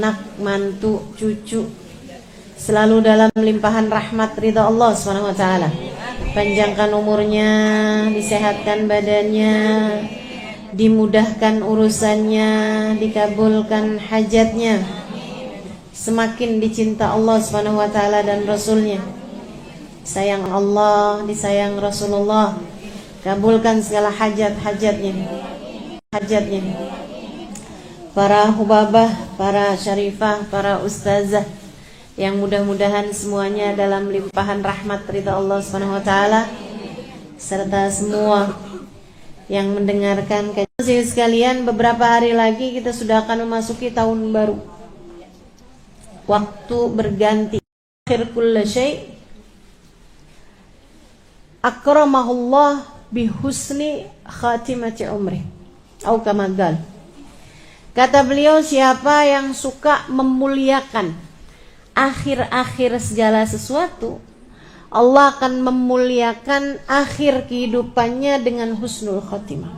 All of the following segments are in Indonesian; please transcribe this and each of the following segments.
anak, mantu, cucu selalu dalam limpahan rahmat ridha Allah SWT. Panjangkan umurnya, disehatkan badannya, dimudahkan urusannya, dikabulkan hajatnya, semakin dicinta Allah SWT dan Rasulnya. Sayang Allah, disayang Rasulullah, kabulkan segala hajatnya. Para hubabah, para syarifah, para ustazah yang mudah-mudahan semuanya dalam limpahan rahmat ridha Allah SWT, serta semua yang mendengarkan kajian sekalian. Beberapa hari lagi kita sudah akan memasuki tahun baru. Waktu berganti. Akhir kulli syai' akramahullah bihusni khatimati umri. Atau kama qala. Kata beliau, siapa yang suka memuliakan akhir-akhir segala sesuatu, Allah akan memuliakan akhir kehidupannya dengan husnul khotimah.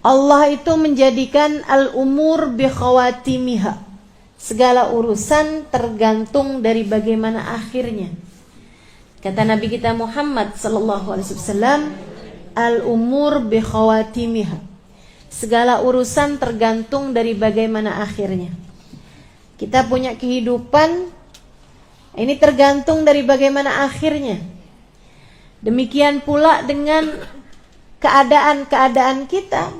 Allah itu menjadikan al-umur bi khawatimiha. Segala urusan tergantung dari bagaimana akhirnya. Kata Nabi kita Muhammad sallallahu alaihi wasallam, al-umur bi khawatimiha. Segala urusan tergantung dari bagaimana akhirnya. Kita punya kehidupan, ini tergantung dari bagaimana akhirnya. Demikian pula dengan keadaan-keadaan kita.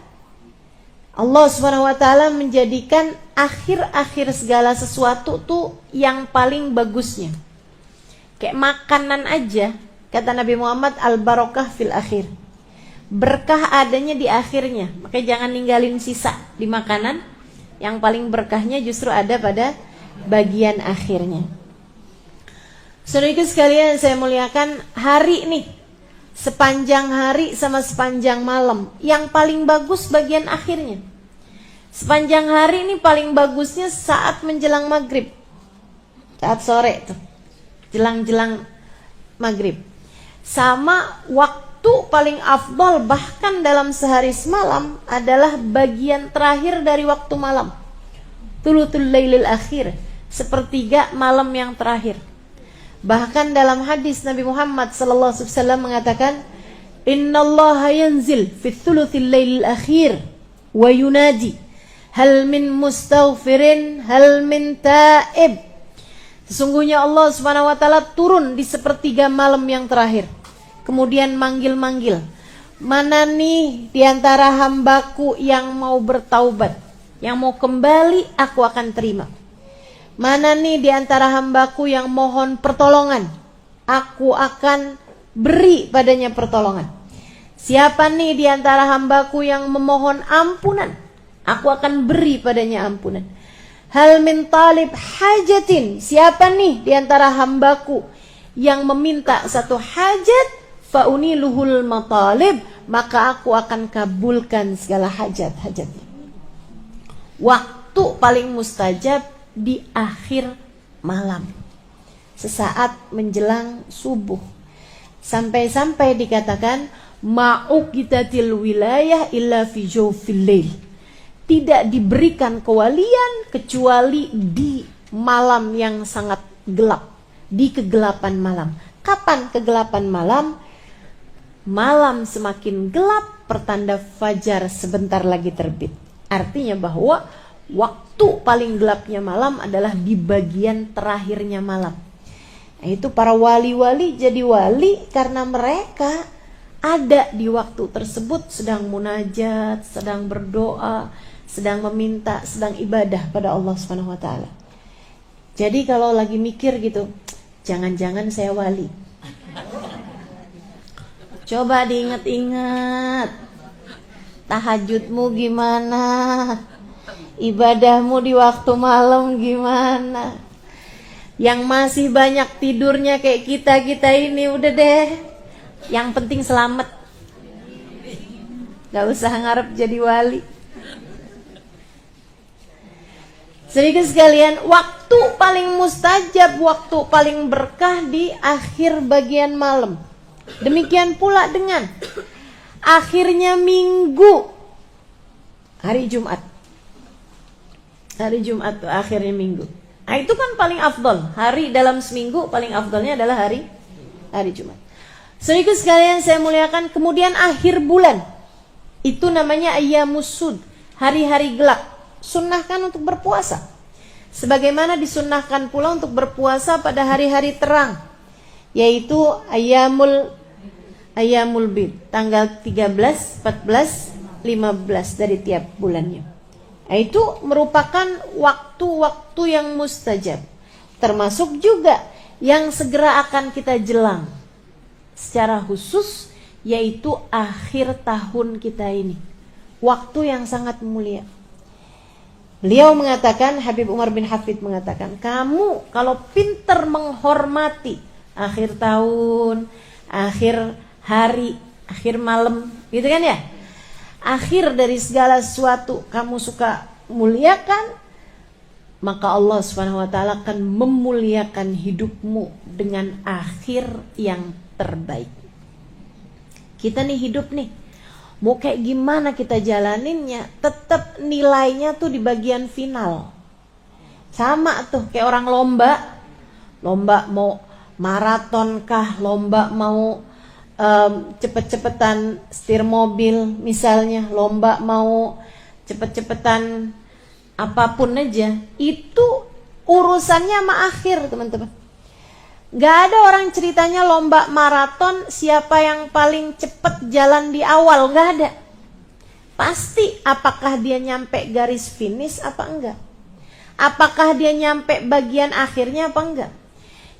Allah SWT menjadikan akhir-akhir segala sesuatu tuh yang paling bagusnya. Kayak makanan aja, kata Nabi Muhammad, al-barakah fil akhir. Berkah adanya di akhirnya. Makanya jangan ninggalin sisa di makanan. Yang paling berkahnya justru ada pada bagian akhirnya. Saudara sekalian saya muliakan, hari nih, sepanjang hari sama sepanjang malam, yang paling bagus bagian akhirnya. Sepanjang hari ini paling bagusnya saat menjelang maghrib, saat sore tuh, jelang-jelang maghrib. Sama waktu paling afdol bahkan dalam sehari semalam adalah bagian terakhir dari waktu malam, thuluthul lailil akhir, sepertiga malam yang terakhir. Bahkan dalam hadis Nabi Muhammad sallallahu alaihi wasallam mengatakan, innallaha yanzil fi thuluthil lailil akhir wa yunadi hal min mustaghfirin hal min taib. Sesungguhnya Allah Subhanahu wa taala turun di sepertiga malam yang terakhir, kemudian manggil-manggil, mana nih di antara hambaku yang mau bertaubat, yang mau kembali, aku akan terima. Mana nih di antara hambaku yang mohon pertolongan, aku akan beri padanya pertolongan. Siapa nih di antara hambaku yang memohon ampunan, aku akan beri padanya ampunan. Hal min talib hajatin, siapa nih di antara hambaku yang meminta satu hajat, fauniluhul matalib, maka aku akan kabulkan segala hajat-hajatnya. Waktu paling mustajab di akhir malam, sesaat menjelang subuh. Sampai-sampai dikatakan ma'uqitatil wilayah illa fi jawfil lail. Tidak diberikan kewalian kecuali di malam yang sangat gelap, di kegelapan malam. Kapan kegelapan malam? Malam semakin gelap, pertanda fajar sebentar lagi terbit. Artinya bahwa waktu paling gelapnya malam adalah di bagian terakhirnya malam. Nah, itu para wali-wali jadi wali karena mereka ada di waktu tersebut, sedang munajat, sedang berdoa, sedang meminta, sedang ibadah pada Allah Subhanahu wa taala. Jadi kalau lagi mikir gitu, jangan-jangan saya wali. Coba diingat-ingat, tahajudmu gimana? Ibadahmu di waktu malam gimana? Yang masih banyak tidurnya kayak kita ini, udah deh, yang penting selamat, gak usah ngarep jadi wali. Sedikit sekalian, waktu paling mustajab, waktu paling berkah di akhir bagian malam. Demikian pula dengan akhirnya minggu, hari Jumat. Hari Jumat tuh akhirnya minggu. Nah, itu kan paling afdol. Hari dalam seminggu paling afdolnya adalah hari Jumat. Saudaraku sekalian saya muliakan, kemudian akhir bulan. Itu namanya ayyamus sud, hari-hari gelap. Sunnahkan untuk berpuasa. Sebagaimana disunnahkan pula untuk berpuasa pada hari-hari terang, yaitu ayyamul bid, tanggal 13, 14, 15 dari tiap bulannya. Itu merupakan waktu-waktu yang mustajab, termasuk juga yang segera akan kita jelang secara khusus, yaitu akhir tahun kita ini, waktu yang sangat mulia. Beliau mengatakan, Habib Umar bin Hafid mengatakan, kamu kalau pintar menghormati akhir tahun, akhir hari, akhir malam, gitu kan ya, akhir dari segala sesuatu kamu suka muliakan, maka Allah SWT akan memuliakan hidupmu dengan akhir yang terbaik. Kita nih hidup nih, mau kayak gimana kita jalaninnya, tetap nilainya tuh di bagian final. Sama tuh kayak orang lomba mau maraton kah, lomba mau cepet-cepetan setir mobil misalnya, lomba mau cepet-cepetan apapun aja, itu urusannya sama akhir, teman-teman. Gak ada orang ceritanya lomba maraton siapa yang paling cepet jalan di awal, gak ada. Pasti apakah dia nyampe garis finish apa enggak, apakah dia nyampe bagian akhirnya apa enggak.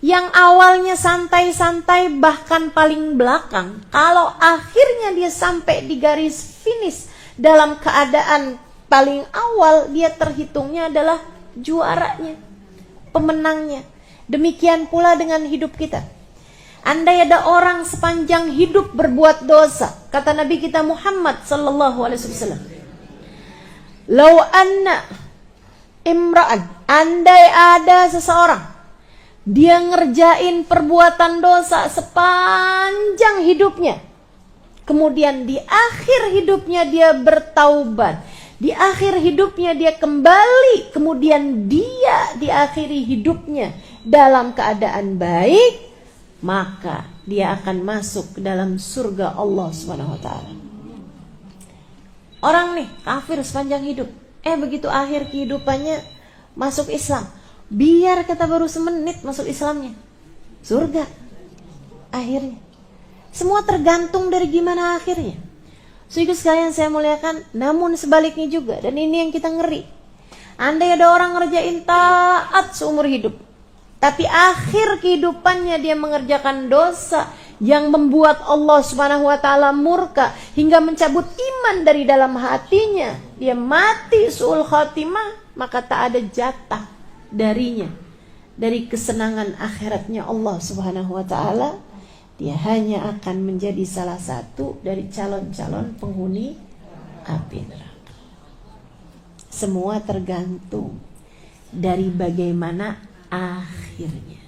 Yang awalnya santai-santai bahkan paling belakang, kalau akhirnya dia sampai di garis finish dalam keadaan paling awal, dia terhitungnya adalah juaranya, pemenangnya. Demikian pula dengan hidup kita. Andai ada orang sepanjang hidup berbuat dosa, kata Nabi kita Muhammad sallallahu alaihi wasallam, "Lau anna imra'an", andai ada seseorang dia ngerjain perbuatan dosa sepanjang hidupnya, kemudian di akhir hidupnya dia bertaubat, di akhir hidupnya dia kembali, kemudian dia diakhiri hidupnya dalam keadaan baik, maka dia akan masuk ke dalam surga Allah SWT. Orang nih kafir sepanjang hidup, begitu akhir kehidupannya masuk Islam, biar kata baru semenit masuk Islamnya, surga akhirnya. Semua tergantung dari gimana akhirnya. Saudara sekalian saya muliakan, namun sebaliknya juga, dan ini yang kita ngeri. Andai ada orang ngerjain taat seumur hidup, tapi akhir kehidupannya dia mengerjakan dosa yang membuat Allah Subhanahu wa taala murka hingga mencabut iman dari dalam hatinya, dia mati su'ul khatimah, maka tak ada jatah darinya dari kesenangan akhiratnya Allah Subhanahu wa taala. Dia hanya akan menjadi salah satu dari calon-calon penghuni api neraka. Semua tergantung dari bagaimana akhirnya.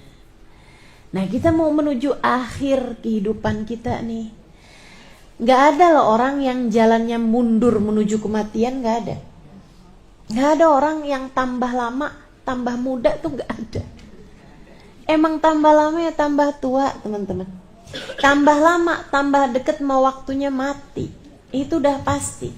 Nah, kita mau menuju akhir kehidupan kita nih. Gak ada loh orang yang jalannya mundur menuju kematian, gak ada. Gak ada orang yang tambah lama, tambah muda tuh gak ada. Emang tambah lama ya tambah tua, teman-teman. Tambah lama, tambah deket mau waktunya mati. Itu udah pasti.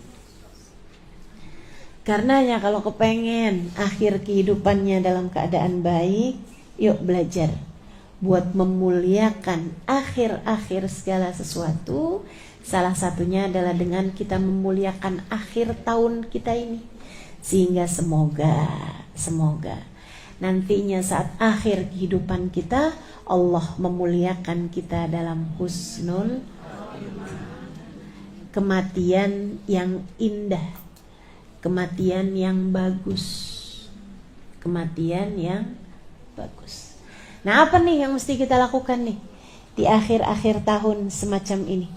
Karenanya kalau kepengen akhir kehidupannya dalam keadaan baik, yuk belajar buat memuliakan akhir-akhir segala sesuatu. Salah satunya adalah dengan kita memuliakan akhir tahun kita ini. Sehingga semoga nantinya saat akhir kehidupan kita, Allah memuliakan kita dalam husnul kematian yang indah, kematian yang bagus, kematian yang bagus. Nah, apa nih yang mesti kita lakukan nih di akhir-akhir tahun semacam ini,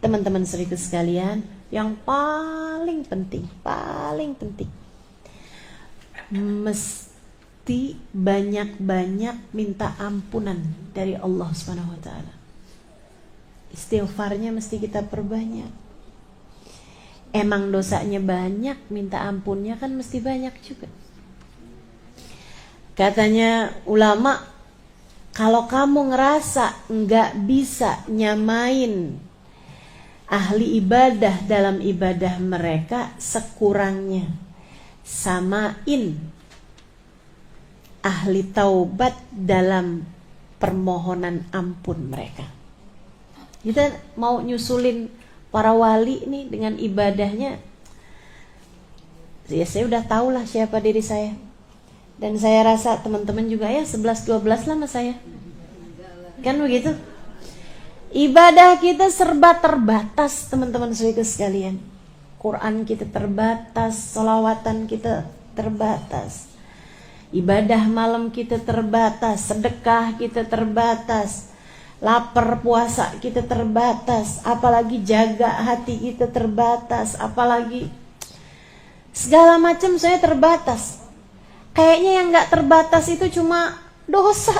teman-teman saudaraku sekalian? Yang paling penting mesti banyak-banyak minta ampunan dari Allah Subhanahu wa taala. Istighfarnya mesti kita perbanyak. Emang dosanya banyak, minta ampunnya kan mesti banyak juga. Katanya ulama, kalau kamu ngerasa nggak bisa nyamain ahli ibadah dalam ibadah mereka, sekurangnya samain ahli taubat dalam permohonan ampun mereka. Kita mau nyusulin para wali nih dengan ibadahnya. Ya saya udah tahu lah siapa diri saya. Dan saya rasa teman-teman juga ya 11-12 lah sama saya. Kan begitu? Ibadah kita serba terbatas teman-teman saudara sekalian. Quran kita terbatas, sholawatan kita terbatas. Ibadah malam kita terbatas, sedekah kita terbatas. Lapar puasa kita terbatas, apalagi jaga hati kita terbatas, apalagi segala macam saya terbatas. Kayaknya yang gak terbatas itu cuma dosa.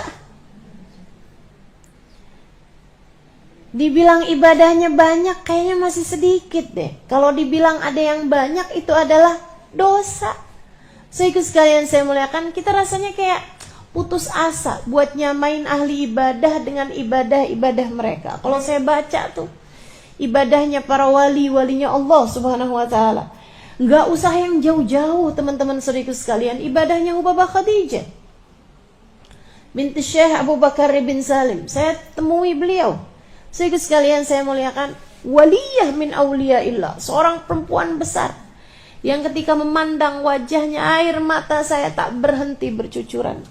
Dibilang ibadahnya banyak, kayaknya masih sedikit deh. Kalau dibilang ada yang banyak, itu adalah dosa. Saudara sekalian saya muliakan, kita rasanya kayak putus asa buat nyamain ahli ibadah dengan ibadah-ibadah mereka. Kalau saya baca tuh ibadahnya para walinya Allah Subhanahu wa taala, nggak usah yang jauh-jauh teman-teman saudara sekalian. Ibadahnya Hubabah Khadijah binti Syekh Abu Bakar bin Salim, saya temui beliau. Saudara sekalian saya muliakan, waliyah min auliyaillah, seorang perempuan besar yang ketika memandang wajahnya air mata saya tak berhenti bercucuran.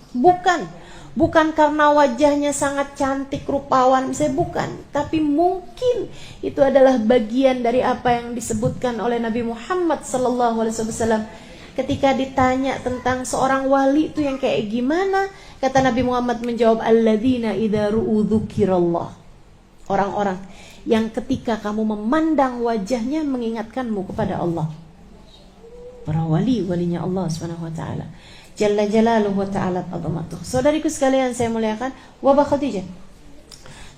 Bukan karena wajahnya sangat cantik rupawan, saya bukan, tapi mungkin itu adalah bagian dari apa yang disebutkan oleh Nabi Muhammad SAW ketika ditanya tentang seorang wali itu yang kayak gimana. Kata Nabi Muhammad menjawab, alladzina idza ru'u dzukirallah, orang-orang yang ketika kamu memandang wajahnya mengingatkanmu kepada Allah. Para walinya Allah Subhanahu wa taala. Jalla jalaluhu wa ta'ala azamatuh. Saudariku sekalian saya muliakan, Hubabah Khadijah.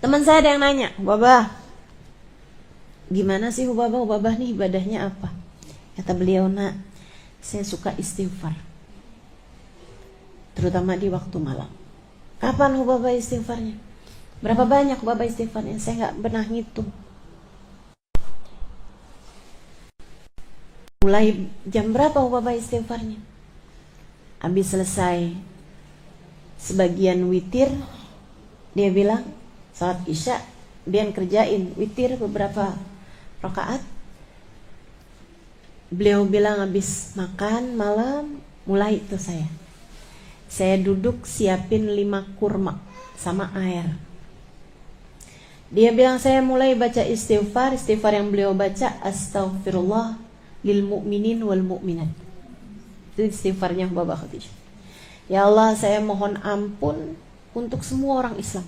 Teman saya ada yang nanya, "Hubabah, gimana sih Hubabah? Hubabah nih ibadahnya apa?" Kata beliau, "Nak, saya suka istighfar. Terutama di waktu malam." Kapan Hubabah istighfarnya? Berapa banyak Hubabah istighfarnya? Saya enggak pernah ngitung. Mulai jam berapa Hubabah istighfarnya? Habis selesai sebagian witir, dia bilang salat isya, dia kerjain witir beberapa rakaat. Beliau bilang habis makan malam, mulai itu saya duduk siapin 5 kurma sama air. Dia bilang saya mulai baca istighfar yang beliau baca, astaghfirullah lil mu'minin wal mu'minat. Itu istighfarnya Hubabah Khadijah. Ya Allah, saya mohon ampun untuk semua orang Islam,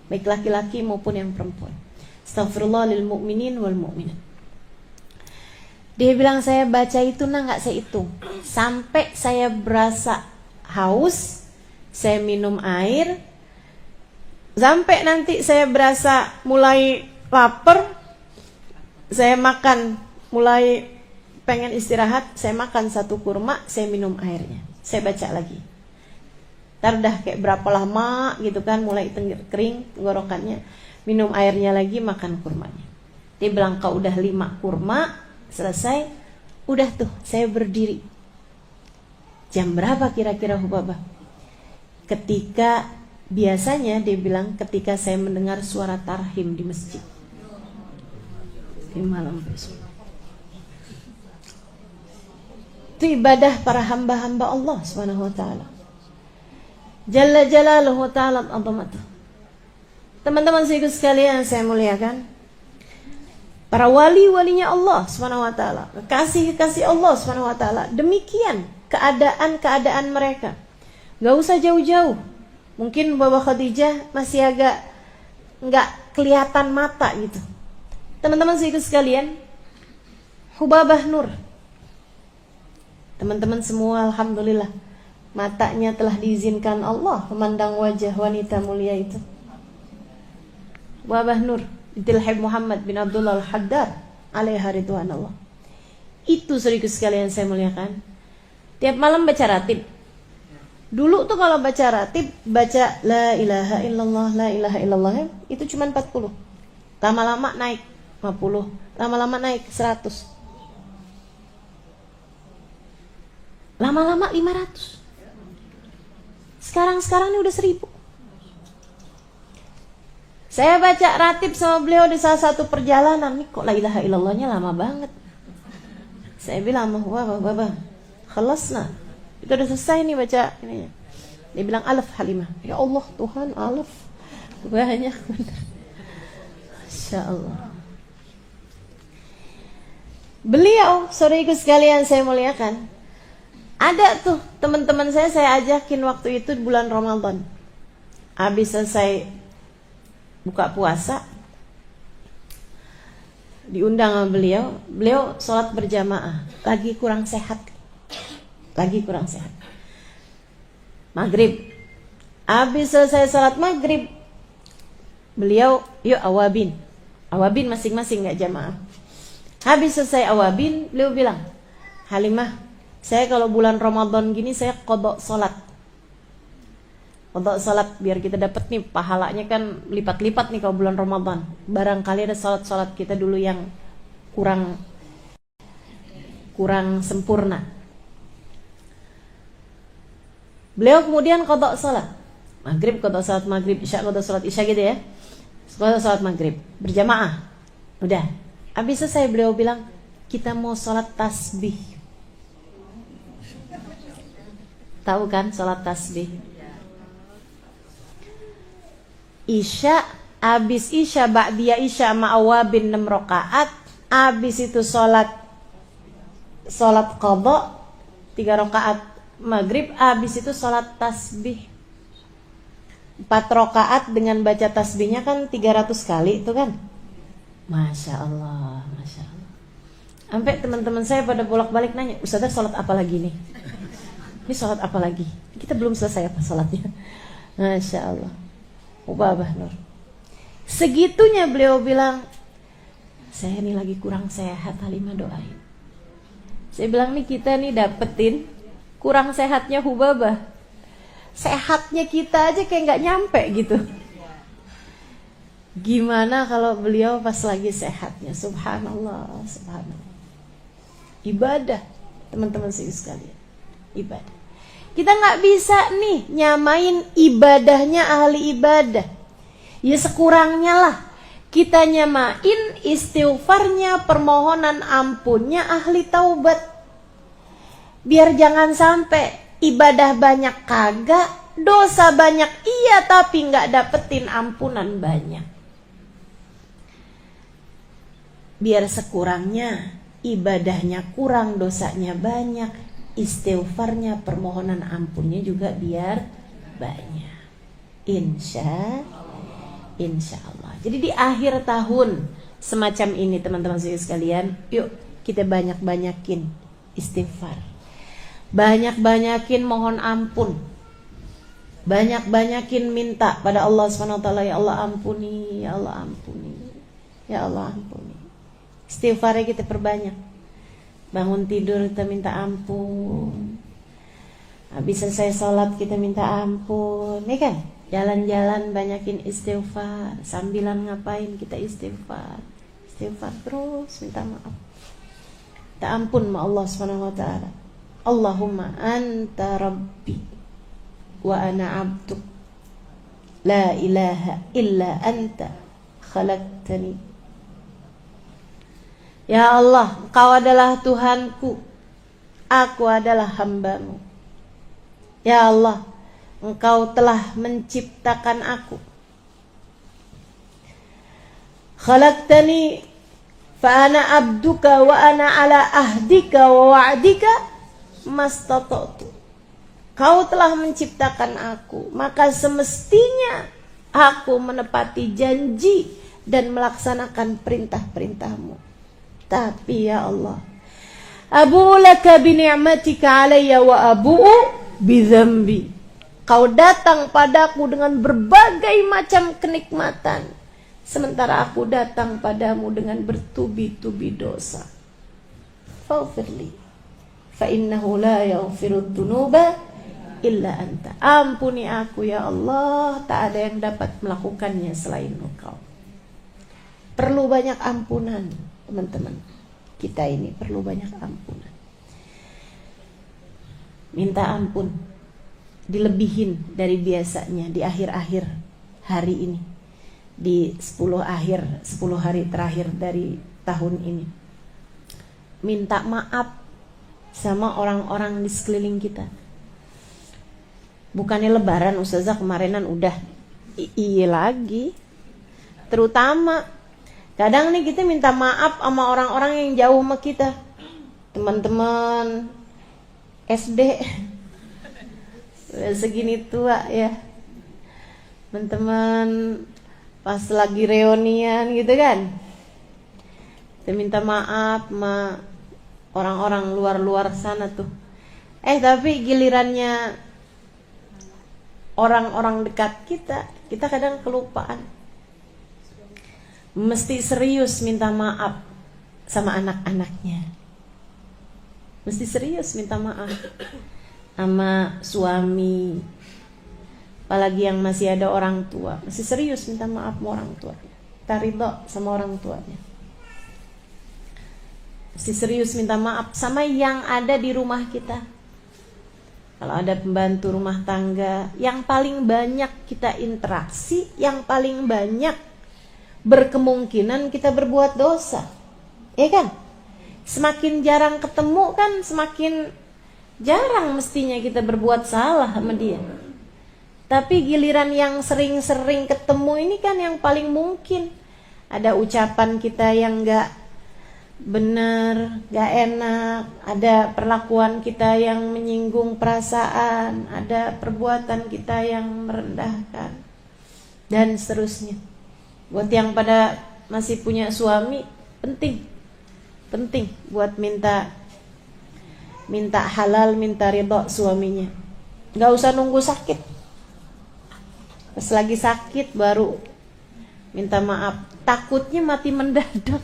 baik laki-laki maupun yang perempuan. Astaghfirullah lil mu'minin wal mu'minat. Dia bilang saya baca itu nggak saya hitung, sampai saya berasa haus, saya minum air, sampai nanti saya berasa mulai lapar, saya makan, mulai pengen istirahat, saya makan 1 kurma, saya minum airnya, saya baca lagi. Ntar dah kayak berapa lama gitu kan, mulai kering tenggorokannya, minum airnya lagi, makan kurmanya. Dia bilang kalau udah 5 kurma selesai, udah tuh saya berdiri. Jam berapa kira-kira Hubabah? Ketika biasanya dia bilang ketika saya mendengar suara tarhim di masjid di malam besok. Itu ibadah para hamba-hamba Allah Subhanahu wa taala. Jalla jalaluhu ta'ala azamatuh. Teman-teman sekalian saya muliakan, para walinya Allah Subhanahu wa taala, kekasih Allah Subhanahu wa taala, demikian keadaan mereka. Gak usah jauh-jauh. Mungkin Hubabah Khadijah masih agak enggak kelihatan mata gitu. Teman-teman sekalian, Hubabah Nur, teman-teman semua alhamdulillah matanya telah diizinkan Allah memandang wajah wanita mulia itu. Hubabah Nur binti Habib Muhammad bin Abdullah Al-Haddad alaiha ridwanullah. Itu saudaraku sekalian saya muliakan, tiap malam baca ratib. Dulu tuh kalau baca ratib, baca la ilaha illallah itu cuma 40. Lama-lama naik 50, lama-lama naik 100. Lama-lama 500. Sekarang ini udah 1000. Saya baca ratib sama beliau di salah satu perjalanan, nih kok la ilaha illallahnya lama banget. Saya bilang, wah, khalasna. Itu udah selesai nih baca ini. Dia bilang alaf Halimah. Ya Allah Tuhan, alaf banyak benar. Masya Allah. Beliau, saudariku sekalian saya muliakan, ada tuh teman-teman saya ajakin waktu itu bulan Ramadan. Habis selesai buka puasa, diundang sama beliau sholat berjamaah, lagi kurang sehat. Maghrib, habis selesai sholat maghrib, beliau yuk awabin masing-masing, nggak jamaah. Habis selesai awabin, beliau bilang, Halimah, saya kalau bulan Ramadan gini saya qadha sholat biar kita dapat nih pahalanya, kan lipat-lipat nih kalau bulan Ramadan. Barangkali ada sholat kita dulu yang kurang sempurna. Beliau kemudian qadha sholat maghrib, qadha sholat maghrib, isya qadha sholat isya gitu ya, qadha sholat maghrib berjamaah. Udah habis selesai, beliau bilang kita mau sholat tasbih. Tahu kan sholat tasbih? Isya, habis isya ba'diyah isya ma'awabin 6 rakaat. Habis itu sholat qadha 3 rakaat maghrib. Habis itu sholat tasbih 4 rakaat dengan baca tasbihnya kan 300 kali itu kan. Masya Allah. Sampai teman-teman saya pada bolak-balik nanya, Ustazah sholat apa lagi nih? Ini sholat apa lagi? Kita belum selesai apa sholatnya. Masya Allah. Ubabah Nur. Segitunya beliau bilang, saya ini lagi kurang sehat, Halimah doain. Saya bilang nih kita nih dapetin kurang sehatnya Hubabah. Sehatnya kita aja kayak gak nyampe gitu. Gimana kalau beliau pas lagi sehatnya? Subhanallah. Ibadah, teman-teman sekalian, ibadah. Kita gak bisa nih nyamain ibadahnya ahli ibadah. Ya sekurangnya lah kita nyamain istighfarnya, permohonan ampunnya ahli taubat. Biar jangan sampai ibadah banyak kagak, dosa banyak iya tapi gak dapetin ampunan banyak. Biar sekurangnya ibadahnya kurang, dosanya banyak, istighfarnya, permohonan ampunnya juga biar banyak. Insya Allah. Jadi di akhir tahun semacam ini teman-teman sekalian, yuk kita banyak-banyakin istighfar, banyak-banyakin mohon ampun, banyak-banyakin minta pada Allah SWT. Ya Allah ampuni, ya Allah ampuni, ya Allah ampuni. Istighfarnya kita perbanyak. Bangun tidur kita minta ampun, habis selesai sholat kita minta ampun, ya kan? Jalan-jalan banyakin istighfar, sambilan ngapain kita istighfar terus, minta maaf, minta ampun sama Allah SWT. Allahumma anta rabbi wa ana abduk, la ilaha illa anta khalaqtani. Ya Allah, Engkau adalah Tuhanku, aku adalah hambamu. Ya Allah, Engkau telah menciptakan aku. Khalaqtani fa ana abduka wa ana ala ahdika wa wa'dika mastata'tu. Kau telah menciptakan aku, maka semestinya aku menepati janji dan melaksanakan perintah-perintahmu. Tapi ya Allah, abu'u laka bi ni'matika alayya wa abu'u bi dzambi. Kau datang padaku dengan berbagai macam kenikmatan, sementara aku datang padamu dengan bertubi-tubi dosa. Faghfirli fa innahu la yaghfirud dzunuba illa anta. Ampuni aku ya Allah, tak ada yang dapat melakukannya selain Engkau. Perlu banyak ampunan, teman-teman. Kita ini perlu banyak ampunan. Minta ampun, dilebihin dari biasanya di akhir-akhir hari ini, di 10 hari terakhir dari tahun ini. Minta maaf sama orang-orang di sekeliling kita. Bukannya lebaran, Ustazah kemarinan udah. Iya lagi. Terutama kadang nih kita minta maaf sama orang-orang yang jauh sama kita. Teman-teman SD udah segini tua ya, teman-teman pas lagi reunian gitu kan, kita minta maaf sama orang-orang luar sana tuh. Tapi gilirannya orang-orang dekat kita kadang kelupaan. Mesti serius minta maaf sama anak-anaknya. Mesti serius minta maaf sama suami, apalagi yang masih ada orang tua. Mesti serius minta maaf sama orang tua. Kita ridho sama orang tuanya. Mesti serius minta maaf sama yang ada di rumah kita. Kalau ada pembantu rumah tangga, yang paling banyak kita interaksi, yang paling banyak berkemungkinan kita berbuat dosa, ya kan? Semakin jarang ketemu kan semakin jarang mestinya kita berbuat salah sama dia. Tapi giliran yang sering-sering ketemu ini kan yang paling mungkin ada ucapan kita yang gak benar, gak enak, ada perlakuan kita yang menyinggung perasaan, ada perbuatan kita yang merendahkan, dan seterusnya. Buat yang pada masih punya suami, penting buat minta halal, minta ridho suaminya. Gak usah nunggu sakit. Pas lagi sakit baru minta maaf. Takutnya mati mendadak.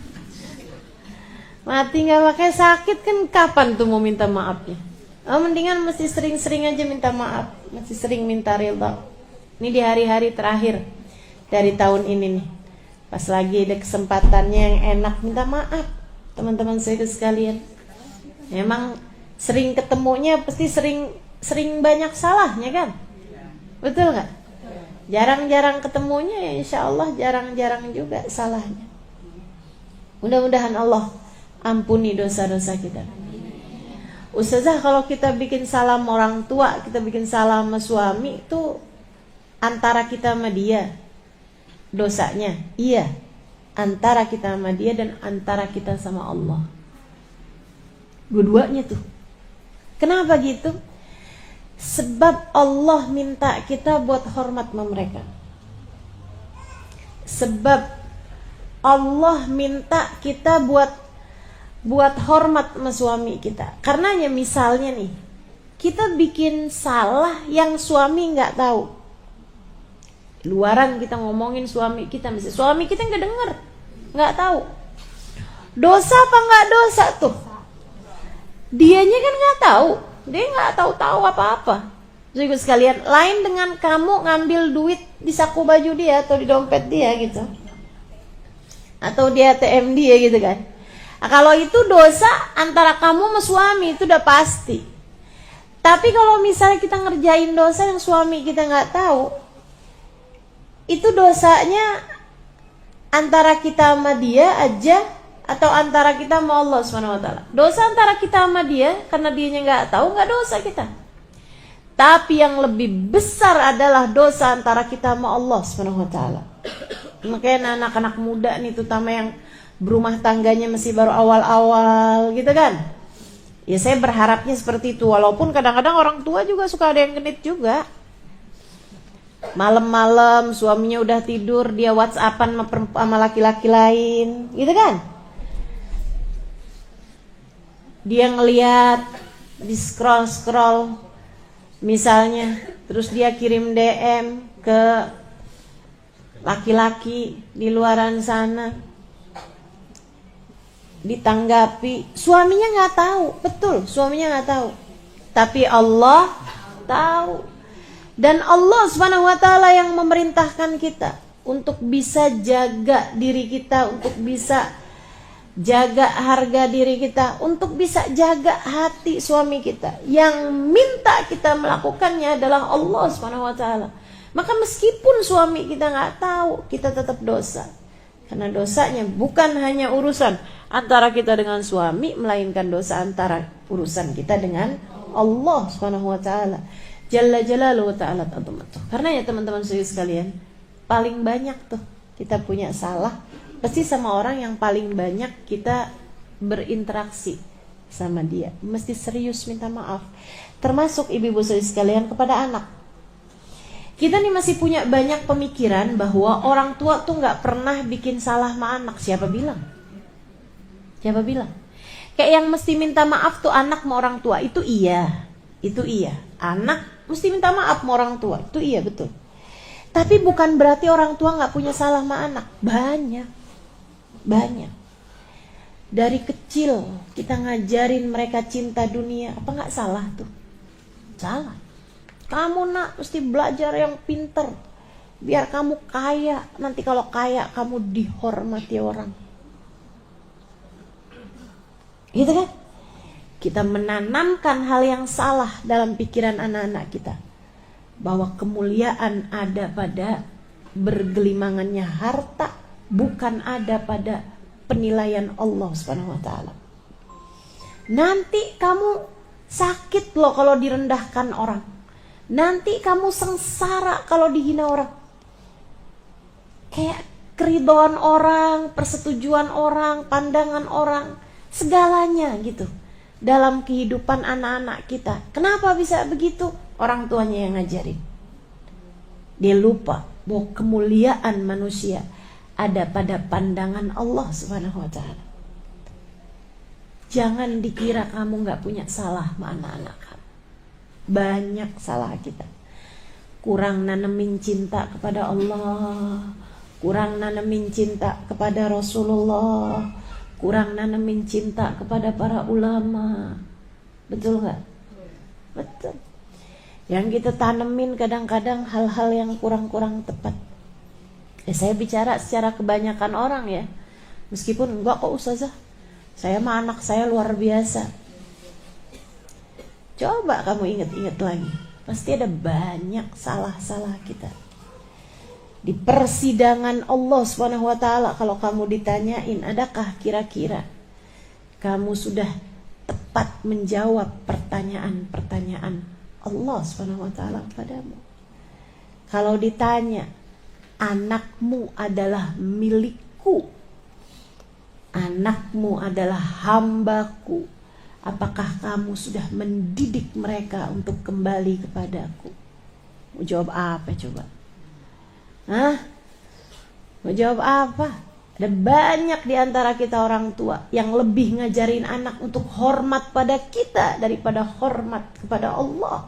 Mati gak pakai sakit kan kapan tuh mau minta maafnya? Mendingan mesti sering-sering aja minta maaf, mesti sering minta ridho. Ini di hari-hari terakhir dari tahun ini nih, pas lagi ada kesempatannya yang enak, minta maaf. Teman-teman saya sekalian, memang sering ketemunya pasti sering banyak salahnya kan? Betul nggak? Jarang-jarang ketemunya ya insya Allah jarang-jarang juga salahnya. Mudah-mudahan Allah ampuni dosa-dosa kita. Ustazah, kalau kita bikin salah sama orang tua, kita bikin salah sama suami, itu antara kita sama dia dosanya? Iya, antara kita sama dia dan antara kita sama Allah. Dua-duanya tuh. Kenapa gitu? Sebab Allah minta kita buat hormat sama mereka. Sebab Allah minta kita buat hormat sama suami kita. Karenanya misalnya nih, kita bikin salah yang suami nggak tahu. Luaran kita ngomongin suami kita, misalnya suami kita nggak denger, nggak tahu. Dosa apa nggak dosa tuh? Dianya kan nggak tahu, dia nggak tahu apa-apa. Jadi sekalian, lain dengan kamu ngambil duit di saku baju dia atau di dompet dia gitu, atau di ATM dia gitu kan. Nah, kalau itu dosa antara kamu sama suami itu udah pasti. Tapi kalau misalnya kita ngerjain dosa yang suami kita nggak tahu, itu dosanya antara kita sama dia aja atau antara kita sama Allah Subhanahu wa taala. Dosa antara kita sama dia karena dianya nggak tahu, nggak dosa kita. Tapi yang lebih besar adalah dosa antara kita sama Allah Subhanahu wa taala. Makanya anak-anak muda nih, terutama yang berumah tangganya masih baru awal-awal gitu kan. Ya saya berharapnya seperti itu, walaupun kadang-kadang orang tua juga suka ada yang genit juga. Malam-malam suaminya udah tidur, dia WhatsAppan sama laki-laki lain, gitu kan? Dia ngeliat, di scroll misalnya, terus dia kirim DM ke laki-laki di luaran sana, ditanggapi, suaminya nggak tahu, betul, suaminya nggak tahu, tapi Allah tahu. Dan Allah Subhanahu wa taala yang memerintahkan kita untuk bisa jaga diri kita, untuk bisa jaga harga diri kita, untuk bisa jaga hati suami kita. Yang minta kita melakukannya adalah Allah Subhanahu wa taala. Maka meskipun suami kita nggak tahu, kita tetap dosa. Karena dosanya bukan hanya urusan antara kita dengan suami, melainkan dosa antara urusan kita dengan Allah Subhanahu wa taala. Jalla jalaluhu ta'ala ta'zamatuh. Karena ya teman-teman sekalian, paling banyak tuh kita punya salah pasti sama orang yang paling banyak kita berinteraksi sama dia. Mesti serius minta maaf. Termasuk ibu-ibu sekalian kepada anak. Kita nih masih punya banyak pemikiran bahwa orang tua tuh gak pernah bikin salah sama anak. Siapa bilang? Siapa bilang? Kayak yang mesti minta maaf tuh anak sama orang tua. Itu iya. Anak mesti minta maaf sama orang tua. Itu iya, betul. Tapi bukan berarti orang tua gak punya salah sama anak. Banyak. Dari kecil kita ngajarin mereka cinta dunia. Apa gak salah tuh? Salah. Kamu nak mesti belajar yang pinter, biar kamu kaya. Nanti kalau kaya kamu dihormati orang. Gitu kan? Kita menanamkan hal yang salah dalam pikiran anak-anak kita, bahwa kemuliaan ada pada bergelimangannya harta, bukan ada pada penilaian Allah Subhanahu wa taala. Nanti kamu sakit loh kalau direndahkan orang. Nanti kamu sengsara kalau dihina orang. Kayak keridhaan orang, persetujuan orang, pandangan orang, segalanya gitu dalam kehidupan anak-anak kita. Kenapa bisa begitu? Orang tuanya yang ngajarin. Dia lupa bahwa kemuliaan manusia ada pada pandangan Allah Subhanahu wa taala. Jangan dikira kamu gak punya salah sama anak-anak kamu. Banyak salah kita. Kurang nanemin cinta kepada Allah, kurang nanemin cinta kepada Rasulullah, kurang nanemin cinta kepada para ulama. Betul gak? Betul. Yang kita tanemin kadang-kadang hal-hal yang kurang-kurang tepat. Saya bicara secara kebanyakan orang ya. Meskipun enggak kok Ustazah, saya mah anak saya luar biasa. Coba kamu ingat-ingat lagi, pasti ada banyak salah-salah kita. Di persidangan Allah Subhanahu wa taala, kalau kamu ditanyain, adakah kira-kira kamu sudah tepat menjawab pertanyaan-pertanyaan Allah Subhanahu wa taala kepadamu? Kalau ditanya, anakmu adalah milikku, anakmu adalah hambaku, apakah kamu sudah mendidik mereka untuk kembali kepadaku? Mau jawab apa coba? Mau jawab apa? Ada banyak di antara kita orang tua yang lebih ngajarin anak untuk hormat pada kita daripada hormat kepada Allah.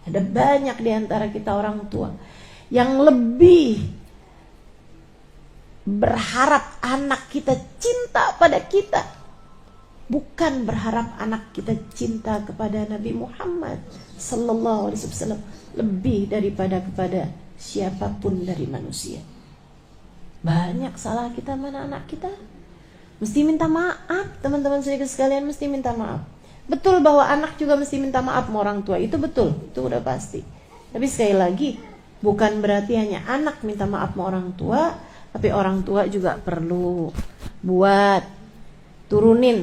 Ada banyak di antara kita orang tua yang lebih berharap anak kita cinta pada kita, bukan berharap anak kita cinta kepada Nabi Muhammad sallallahu alaihi wasallam lebih daripada kepada siapapun dari manusia. Banyak salah kita mana anak kita. Mesti minta maaf, teman-teman sekalian, mesti minta maaf. Betul bahwa anak juga mesti minta maaf sama orang tua, itu betul, itu udah pasti. Tapi sekali lagi, bukan berarti hanya anak minta maaf sama orang tua, tapi orang tua juga perlu buat turunin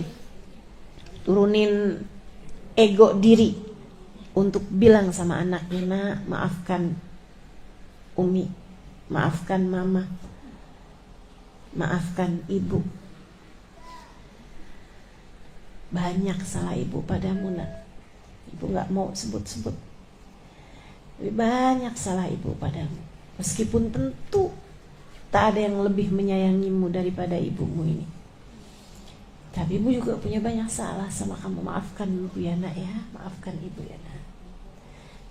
ego diri untuk bilang sama anaknya, nak, maafkan Umi, maafkan Mama, maafkan Ibu. Banyak salah Ibu padamu, nak. Ibu gak mau sebut-sebut, tapi banyak salah Ibu padamu. Meskipun tentu tak ada yang lebih menyayangimu daripada ibumu ini, tapi Ibu juga punya banyak salah sama kamu. Maafkan Ibu ya nak ya, maafkan Ibu ya nak.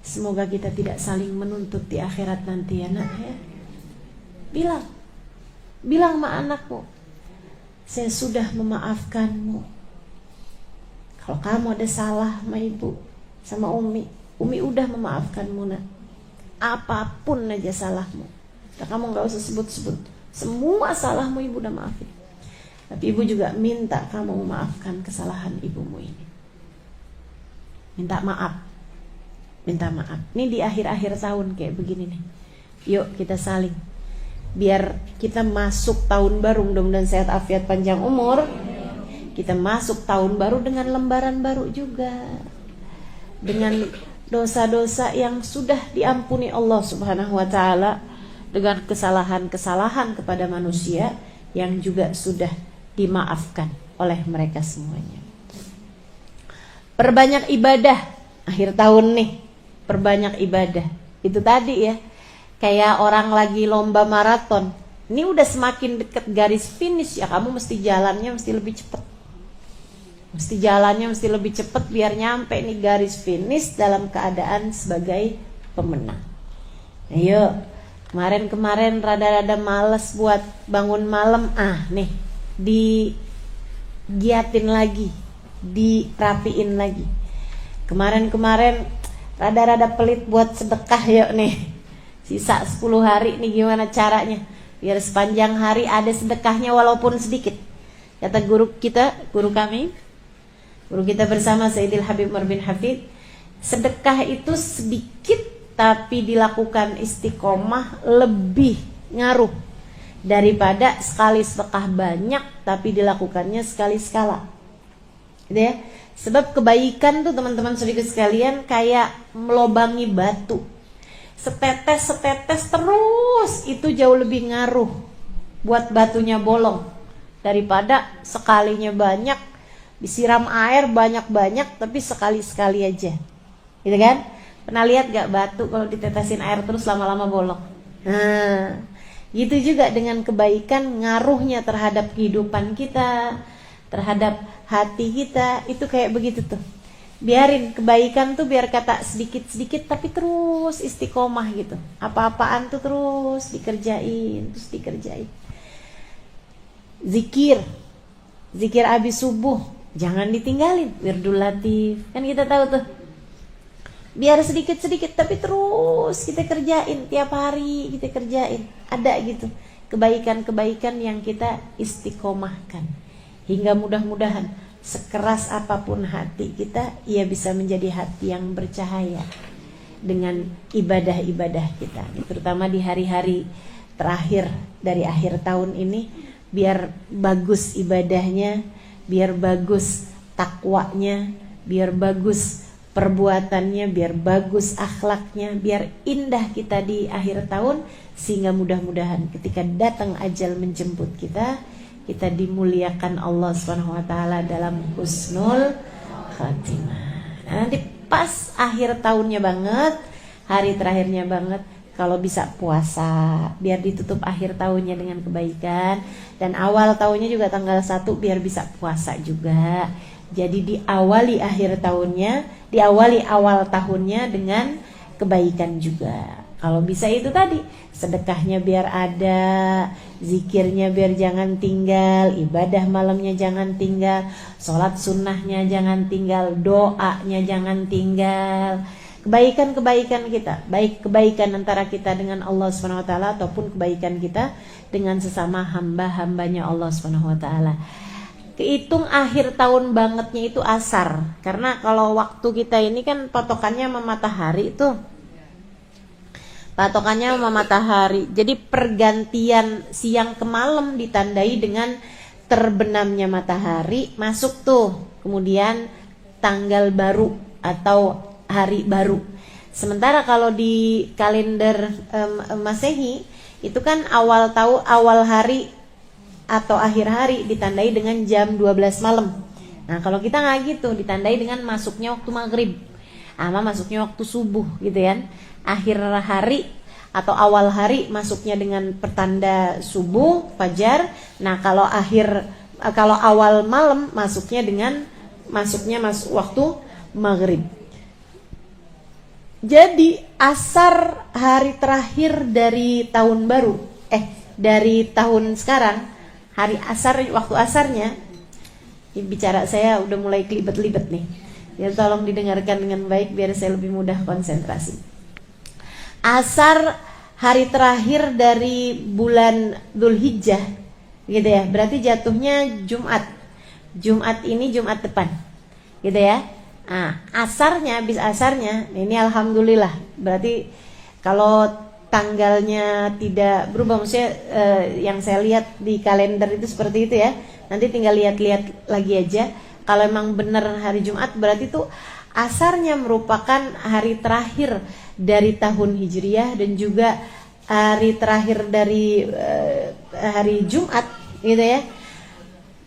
Semoga kita tidak saling menuntut di akhirat nanti ya nak ya. Bilang sama anakmu, saya sudah memaafkanmu. Kalau kamu ada salah sama Ibu, sama Umi, Umi udah memaafkanmu nak, apapun aja salahmu. Nah, kamu gak usah sebut-sebut, semua salahmu ibu udah maafin. Tapi ibu juga minta kamu memaafkan kesalahan ibumu ini. Minta maaf. Minta maaf. Ini di akhir-akhir tahun kayak begini nih. Yuk kita saling. Biar kita masuk tahun baru, mudah-mudahan sehat afiat panjang umur. Kita masuk tahun baru dengan lembaran baru juga. Dengan dosa-dosa yang sudah diampuni Allah Subhanahu wa taala, dengan kesalahan-kesalahan kepada manusia yang juga sudah dimaafkan oleh mereka semuanya. Perbanyak ibadah akhir tahun nih. Perbanyak ibadah. Itu tadi ya, kayak orang lagi lomba maraton. Ini udah semakin dekat garis finish ya, kamu mesti jalannya mesti lebih cepat. Mesti jalannya mesti lebih cepat biar nyampe nih garis finish dalam keadaan sebagai pemenang. Ayo, kemarin-kemarin rada-rada males buat bangun malam, nih digiatin lagi, dirapiin lagi. Kemarin-kemarin rada-rada pelit buat sedekah, yuk nih sisa 10 hari nih gimana caranya biar sepanjang hari ada sedekahnya walaupun sedikit. Kata guru kita, guru kita bersama Sayyidil Habib Umar bin Hafid, sedekah itu sedikit tapi dilakukan istiqomah lebih ngaruh daripada sekali sedekah banyak tapi dilakukannya sekali-sekala. Gitu ya. Sebab kebaikan tuh teman-teman saudara sekalian kayak melobangi batu. Setetes terus itu jauh lebih ngaruh buat batunya bolong daripada sekalinya banyak, disiram air banyak-banyak tapi sekali-sekali aja. Gitu kan? Pernah lihat gak batu kalau ditetesin air terus lama-lama bolong? Nah, gitu juga dengan kebaikan, ngaruhnya terhadap kehidupan kita, terhadap hati kita, itu kayak begitu tuh. Biarin kebaikan tuh biar kata sedikit-sedikit tapi terus istiqomah gitu. Apa-apaan tuh terus dikerjain. Zikir abis subuh jangan ditinggalin, wirdul latif. Kan kita tahu tuh. Biar sedikit-sedikit tapi terus kita kerjain, tiap hari kita kerjain. Ada gitu kebaikan-kebaikan yang kita istiqomahkan. Hingga mudah-mudahan sekeras apapun hati kita, ia bisa menjadi hati yang bercahaya dengan ibadah-ibadah kita. Terutama di hari-hari terakhir dari akhir tahun ini, biar bagus ibadahnya, biar bagus takwanya, biar bagus perbuatannya, biar bagus akhlaknya, biar indah kita di akhir tahun, sehingga mudah-mudahan ketika datang ajal menjemput kita, kita dimuliakan Allah SWT dalam husnul khatimah. Nah, nanti pas akhir tahunnya banget, hari terakhirnya banget, kalau bisa puasa, biar ditutup akhir tahunnya dengan kebaikan, dan awal tahunnya juga tanggal 1 biar bisa puasa juga. Jadi diawali akhir tahunnya, diawali awal tahunnya dengan kebaikan juga. Kalau bisa itu tadi, sedekahnya biar ada, zikirnya biar jangan tinggal, ibadah malamnya jangan tinggal, sholat sunnahnya jangan tinggal, doanya jangan tinggal. Kebaikan-kebaikan kita, baik kebaikan antara kita dengan Allah SWT ataupun kebaikan kita dengan sesama hamba-hambanya Allah SWT. Kehitung akhir tahun bangetnya itu asar. Karena kalau waktu kita ini kan patokannya sama matahari tuh. Patokannya sama matahari. Jadi pergantian siang ke malam ditandai dengan terbenamnya matahari, masuk tuh. Kemudian tanggal baru atau hari baru. Sementara kalau di kalender Masehi itu kan awal hari atau akhir hari ditandai dengan jam 12 malam. Nah, kalau kita nggak gitu, ditandai dengan masuknya waktu maghrib, sama masuknya waktu subuh gitu kan. Akhir hari atau awal hari masuknya dengan pertanda subuh, fajar. Nah, kalau awal malam masuknya dengan waktu maghrib. Jadi asar hari terakhir dari tahun baru, dari tahun sekarang, hari asar, waktu asarnya, bicara saya udah mulai kelibet-libet nih. Ya tolong didengarkan dengan baik biar saya lebih mudah konsentrasi. Asar hari terakhir dari bulan Dzulhijjah, gitu ya. Berarti jatuhnya Jumat. Jumat ini Jumat depan, gitu ya. Nah, asarnya, habis asarnya, ini alhamdulillah. Berarti kalau tanggalnya tidak berubah, maksudnya yang saya lihat di kalender itu seperti itu ya. Nanti tinggal lihat-lihat lagi aja. Kalau emang benar hari Jumat, berarti tuh asarnya merupakan hari terakhir dari tahun Hijriyah dan juga hari terakhir dari hari Jumat, gitu ya.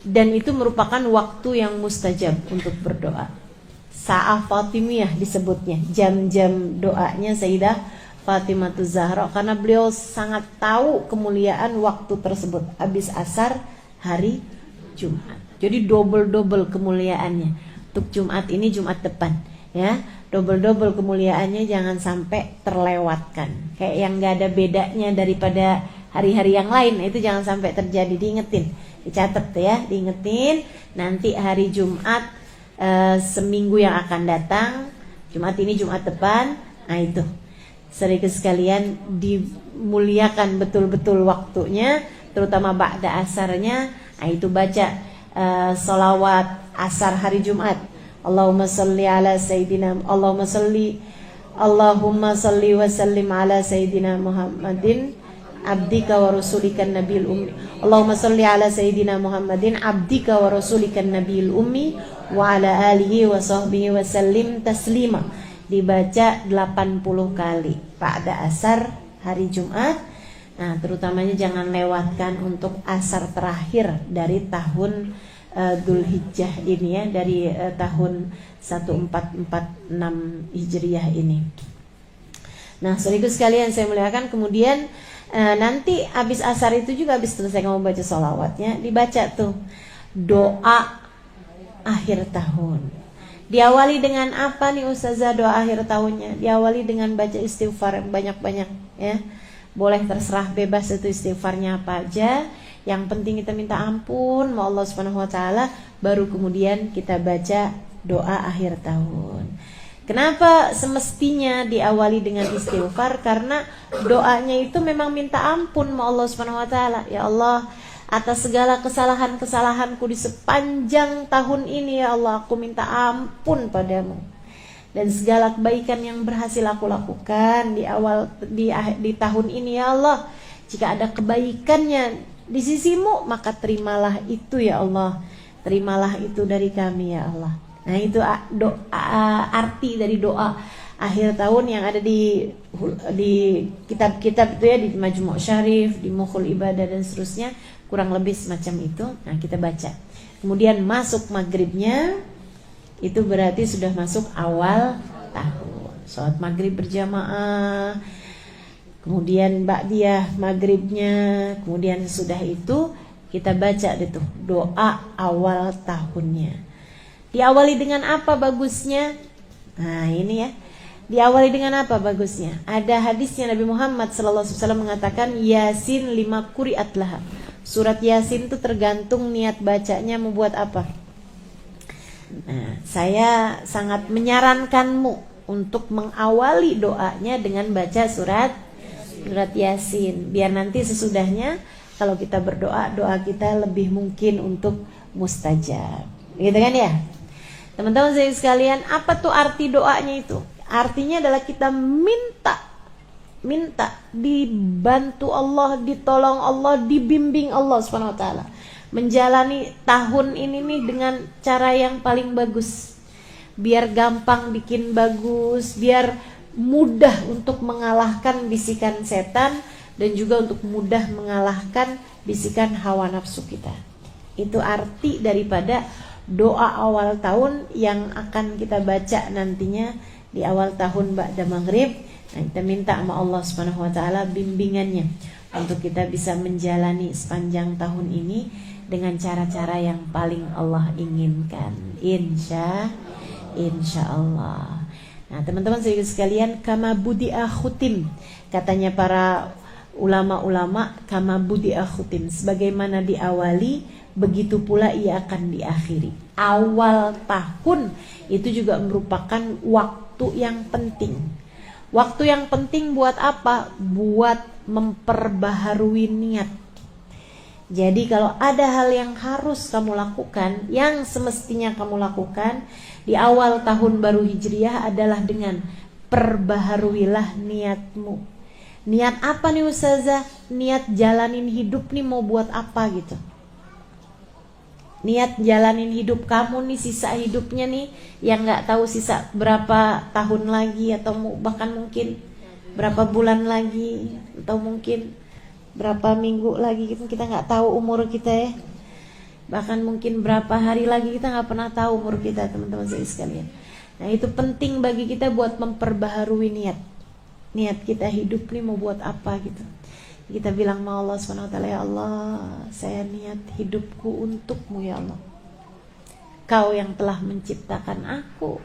Dan itu merupakan waktu yang mustajab untuk berdoa. Sa'ah Fatimiyah disebutnya, jam-jam doanya Sayyidah Fatimah Zahra, karena beliau sangat tahu kemuliaan waktu tersebut, habis asar hari Jumat. Jadi double kemuliaannya untuk Jumat ini, Jumat depan ya. Double kemuliaannya, jangan sampai terlewatkan. Kayak yang gak ada bedanya daripada hari-hari yang lain, itu jangan sampai terjadi. Diingetin, dicatat ya, diingetin. Nanti hari Jumat seminggu yang akan datang, Jumat ini Jumat depan, nah itu saudaraku sekalian dimuliakan betul-betul waktunya, terutama ba'da asarnya. Nah itu baca sholawat asar hari Jumat. Allahumma salli ala Sayyidina, Allahumma salli wa sallim ala Sayyidina Muhammadin abdika wa rasulikan nabiyil ummi. Allahumma salli ala Sayyidina Muhammadin abdika wa rasulikan nabiyil ummi wa ala alihi wa sahbihi wa sallim taslima. Dibaca 80 kali pada asar hari Jumat. Nah, terutamanya jangan lewatkan untuk asar terakhir dari tahun Dzulhijjah ini ya, dari tahun 1446 Hijriyah ini. Nah, saudaraku sekalian saya muliakan, kemudian nanti habis asar itu juga, habis selesai kamu baca sholawatnya, dibaca tuh doa akhir tahun. Diawali dengan apa nih Ustazah doa akhir tahunnya? Diawali dengan baca istighfar yang banyak-banyak ya. Boleh terserah bebas itu istighfarnya apa aja. Yang penting kita minta ampun sama Allah Subhanahu wa taala, baru kemudian kita baca doa akhir tahun. Kenapa semestinya diawali dengan istighfar? Karena doanya itu memang minta ampun sama Allah Subhanahu wa taala. Ya Allah, atas segala kesalahan-kesalahanku di sepanjang tahun ini, ya Allah, aku minta ampun padamu. Dan segala kebaikan yang berhasil aku lakukan di tahun ini, ya Allah, jika ada kebaikannya di sisimu, maka terimalah itu ya Allah. Terimalah itu dari kami ya Allah. Nah itu arti dari doa akhir tahun yang ada di kitab-kitab itu ya, di Majmu' Syarif, di Mukhul Ibadah dan seterusnya, kurang lebih semacam itu. Nah kita baca. Kemudian masuk maghribnya, itu berarti sudah masuk awal tahun. Sholat maghrib berjamaah, kemudian ba'diyah maghribnya, kemudian sudah itu kita baca itu doa awal tahunnya. Diawali dengan apa bagusnya? Nah ini ya, diawali dengan apa bagusnya? Ada hadisnya Nabi Muhammad SAW mengatakan Yasin 5 quri'at laha. Surat Yasin itu tergantung niat bacanya membuat apa. Nah, saya sangat menyarankanmu untuk mengawali doanya dengan baca surat Yasin, biar nanti sesudahnya kalau kita berdoa, doa kita lebih mungkin untuk mustajab. Gitu kan ya? Teman-teman saya sekalian, apa tuh arti doanya itu? Artinya adalah kita minta dibantu Allah, ditolong Allah, dibimbing Allah Subhanahu wa taala menjalani tahun ini nih dengan cara yang paling bagus. Biar gampang bikin bagus, biar mudah untuk mengalahkan bisikan setan, dan juga untuk mudah mengalahkan bisikan hawa nafsu kita. Itu arti daripada doa awal tahun yang akan kita baca nantinya di awal tahun ba'da maghrib. Nah, kita minta sama Allah Subhanahu wa taala bimbingannya untuk kita bisa menjalani sepanjang tahun ini dengan cara-cara yang paling Allah inginkan. Insya Allah. Nah, teman-teman sekalian, kama budi'a khutim, katanya para ulama-ulama, kama budi'a khutim, sebagaimana diawali begitu pula ia akan diakhiri. awal tahun itu juga merupakan waktu yang penting. Waktu yang penting buat apa? Buat memperbaharui niat. Jadi kalau ada hal yang harus kamu lakukan, yang semestinya kamu lakukan di awal tahun baru Hijriah adalah dengan perbaharuilah niatmu. Niat apa nih Ustazah? Niat jalanin hidup nih mau buat apa gitu. Niat jalanin hidup kamu nih, sisa hidupnya nih, yang gak tahu sisa berapa tahun lagi, atau bahkan mungkin berapa bulan lagi, atau mungkin berapa minggu lagi, kita gak tahu umur kita ya. Bahkan mungkin berapa hari lagi, kita gak pernah tahu umur kita, teman-teman sekalian. Nah itu penting bagi kita buat memperbaharui niat. Niat kita hidup nih mau buat apa gitu. Kita bilang sama Allah SWT, ya Allah, saya niat hidupku untukmu ya Allah. Kau yang telah menciptakan aku,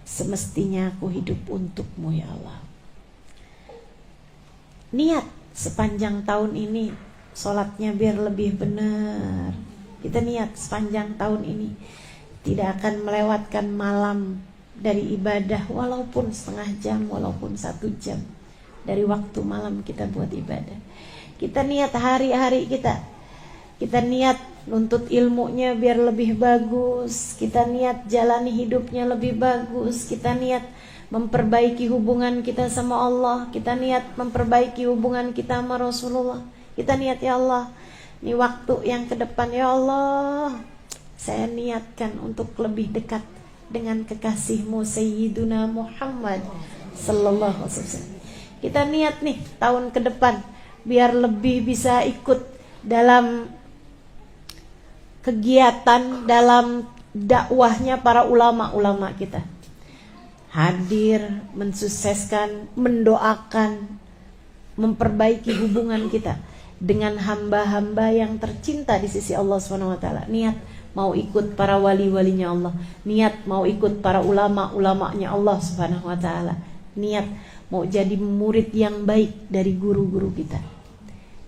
semestinya aku hidup untukmu ya Allah. Niat sepanjang tahun ini sholatnya biar lebih benar. Kita niat sepanjang tahun ini tidak akan melewatkan malam dari ibadah, walaupun setengah jam, walaupun 1 jam dari waktu malam kita buat ibadah. Kita niat hari-hari kita niat nuntut ilmunya biar lebih bagus, kita niat jalani hidupnya lebih bagus, kita niat memperbaiki hubungan kita sama Allah, kita niat memperbaiki hubungan kita sama Rasulullah. Kita niat, ya Allah, ini waktu yang ke depan ya Allah, saya niatkan untuk lebih dekat dengan kekasihmu Sayyiduna Muhammad sallallahu alaihi wasallam. Kita niat nih tahun ke depan biar lebih bisa ikut dalam kegiatan, dalam dakwahnya para ulama-ulama kita. Hadir, mensukseskan, mendoakan, memperbaiki hubungan kita dengan hamba-hamba yang tercinta di sisi Allah SWT. Niat mau ikut para wali-walinya Allah, niat mau ikut para ulama-ulamanya Allah SWT. Niat mau jadi murid yang baik dari guru-guru kita.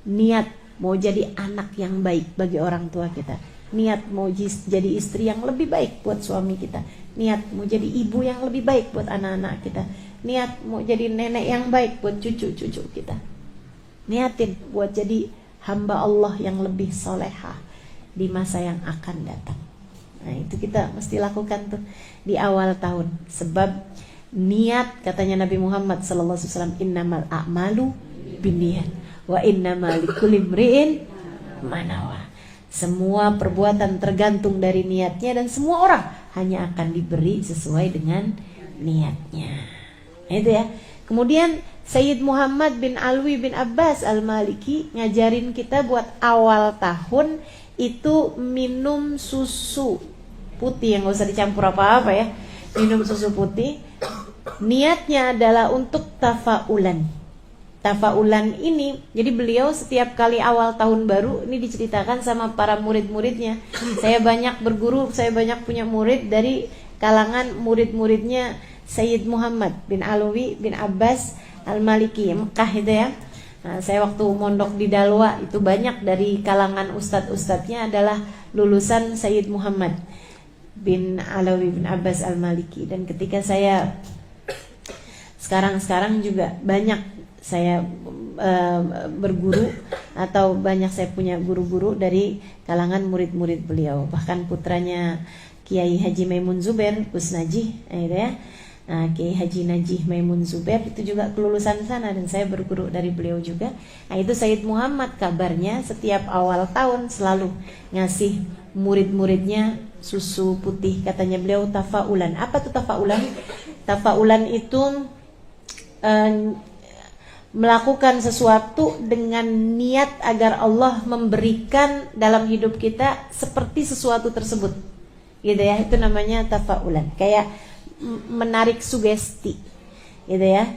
Niat mau jadi anak yang baik bagi orang tua kita. Niat mau jadi istri yang lebih baik buat suami kita. Niat mau jadi ibu yang lebih baik buat anak-anak kita. Niat mau jadi nenek yang baik buat cucu-cucu kita. Niatin buat jadi hamba Allah yang lebih solehah di masa yang akan datang. Nah itu kita mesti lakukan tuh di awal tahun. Sebab niat, katanya Nabi Muhammad SAW, innamal a'malu binniyat wa innamal likulli imri'in ma nawa. Semua perbuatan tergantung dari niatnya, dan semua orang hanya akan diberi sesuai dengan niatnya. Nah, itu ya. Kemudian Sayyid Muhammad bin Alwi bin Abbas Al-Maliki ngajarin kita buat awal tahun itu minum susu putih yang gak usah dicampur apa-apa ya. Minum susu putih. Niatnya adalah untuk tafaulan. Tafaulan ini, jadi beliau setiap kali awal tahun baru, ini diceritakan sama para murid-muridnya. Saya banyak berguru, saya banyak punya murid dari kalangan murid-muridnya Sayyid Muhammad bin Alwi bin Abbas Al-Maliki, Mekah itu ya. Nah, saya waktu mondok di Dalwa itu banyak dari kalangan ustadz-ustadznya adalah lulusan Sayyid Muhammad bin Alwi bin Abbas Al-Maliki. Dan ketika saya sekarang juga banyak saya berguru, atau banyak saya punya guru-guru dari kalangan murid-murid beliau. Bahkan putranya Kiai Haji Maimun Zubair, Gus Najih, ya. Nah, Kiai Haji Najih Maimun Zubair itu juga kelulusan sana, dan saya berguru dari beliau juga. Nah, itu Sayyid Muhammad kabarnya setiap awal tahun selalu ngasih murid-muridnya susu putih. Katanya beliau tafaulan. Apa tuh tafaulan? Tafaulan itu melakukan sesuatu dengan niat agar Allah memberikan dalam hidup kita seperti sesuatu tersebut, gitu ya. Itu namanya tafaulan, kayak menarik sugesti, gitu ya.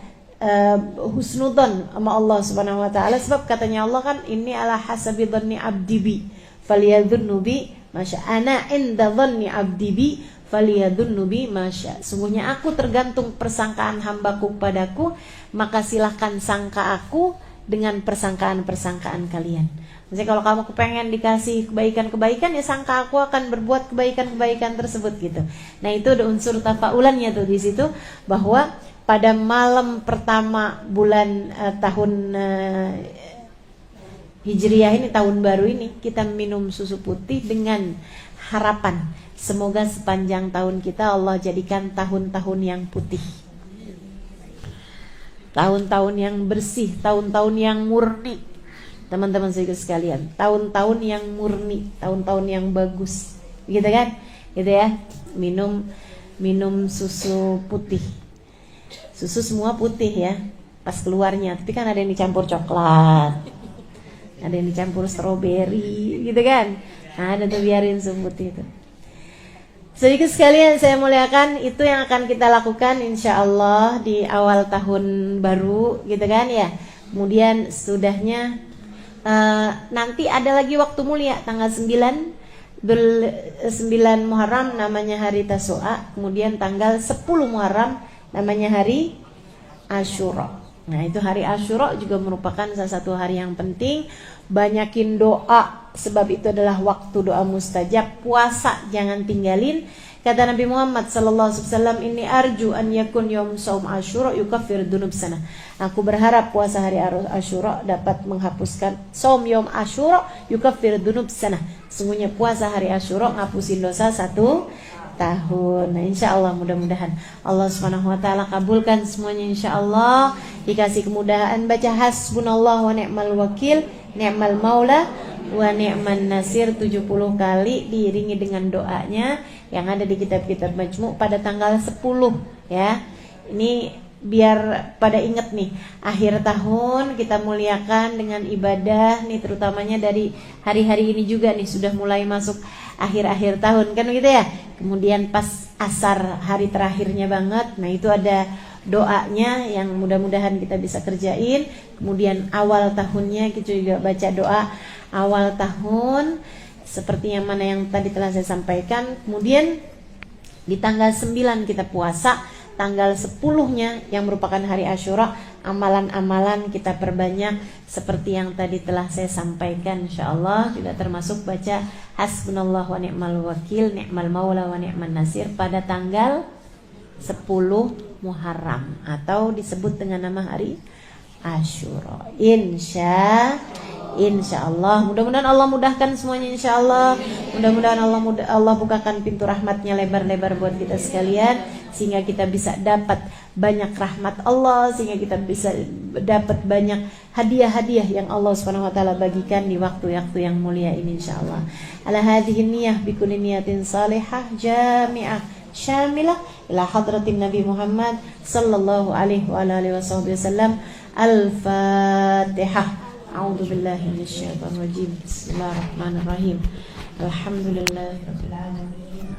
Husnudzon sama Allah Subhanahu Wa Taala. Sebab katanya Allah kan, ini ala hasabi dhanni abdi bi falyadhunnu bi masya ana inda dhanni abdi bi falyadhunnu bi masya. Sungguhnya aku tergantung persangkaan hambaku padaku, maka silahkan sangka aku dengan persangkaan-persangkaan kalian. Maksudnya kalau kamu kepengen dikasih kebaikan-kebaikan, ya sangka aku akan berbuat kebaikan-kebaikan tersebut gitu. Nah itu ada unsur tafaulannya tuh di situ, bahwa pada malam pertama bulan tahun Hijriah ini, tahun baru ini, kita minum susu putih dengan harapan semoga sepanjang tahun kita Allah jadikan tahun-tahun yang putih, tahun-tahun yang bersih, tahun-tahun yang murni. Teman-teman sekalian, tahun-tahun yang murni, tahun-tahun yang bagus, gitu kan? Gitu ya. Minum susu putih. Susu semua putih ya, pas keluarnya. Tapi kan ada yang dicampur coklat, ada yang dicampur stroberi, gitu kan? Nah, ada tuh, biarin susu putih itu. Sedikit sekalian saya muliakan, itu yang akan kita lakukan insya Allah di awal tahun baru, gitu kan ya. Kemudian sudahnya nanti ada lagi waktu mulia tanggal 9 Muharram namanya hari Tasu'a, kemudian tanggal 10 Muharram namanya hari Asyura. Nah itu hari Asyura juga merupakan salah satu hari yang penting. Banyakin doa, sebab itu adalah waktu doa mustajab. Puasa jangan tinggalin. Kata Nabi Muhammad SAW, ini arju an yakun yom saum Asyura yukaffir dunub sana. Aku berharap puasa hari Asyura dapat menghapuskan saum yom Asyura yukaffir dunub sana. Sungguhnya puasa hari Asyura ngapusin dosa 1 tahun. Nah, insya Allah mudah-mudahan Allah Subhanahu Wa Taala kabulkan semuanya insya Allah. Dikasih kemudahan baca hasbunallah wa ni'mal wakil, ni'mal maula wa ni'man nasir 70 kali diiringi dengan doanya yang ada di kitab-kitab Majmu' pada tanggal 10 ya. Ini biar pada ingat nih, akhir tahun kita muliakan dengan ibadah nih, terutamanya dari hari-hari ini juga nih, sudah mulai masuk akhir-akhir tahun kan gitu ya. Kemudian pas asar hari terakhirnya banget, nah itu ada doanya yang mudah-mudahan kita bisa kerjain. Kemudian awal tahunnya kita juga baca doa awal tahun seperti yang mana yang tadi telah saya sampaikan. Kemudian di tanggal 9 kita puasa, tanggal 10-nya yang merupakan hari Asyura, amalan-amalan kita perbanyak seperti yang tadi telah saya sampaikan insyaallah, juga termasuk baca hasbunallah wa ni'mal wakil, ni'mal maula wa ni'man nasir pada tanggal 10 Muharram atau disebut dengan nama hari Asyura. Insya Allah, mudah-mudahan Allah mudahkan semuanya insya Allah. Mudah-mudahan Allah bukakan pintu rahmatnya lebar-lebar buat kita sekalian, sehingga kita bisa dapat banyak rahmat Allah, sehingga kita bisa dapat banyak hadiah-hadiah yang Allah Subhanahu Wa Taala bagikan di waktu-waktu yang mulia ini insya Allah. Ala hadhihi niyyah bi kulli niyatin salihah jami'ah syamilah ila hadratin Nabi Muhammad sallallahu alaihi wa alihi wasallam. Al-Fatihah. A'udzu billahi minasyaitonir rajim. Bismillahirrahmanirrahim. Alhamdulillahirabbil alamin.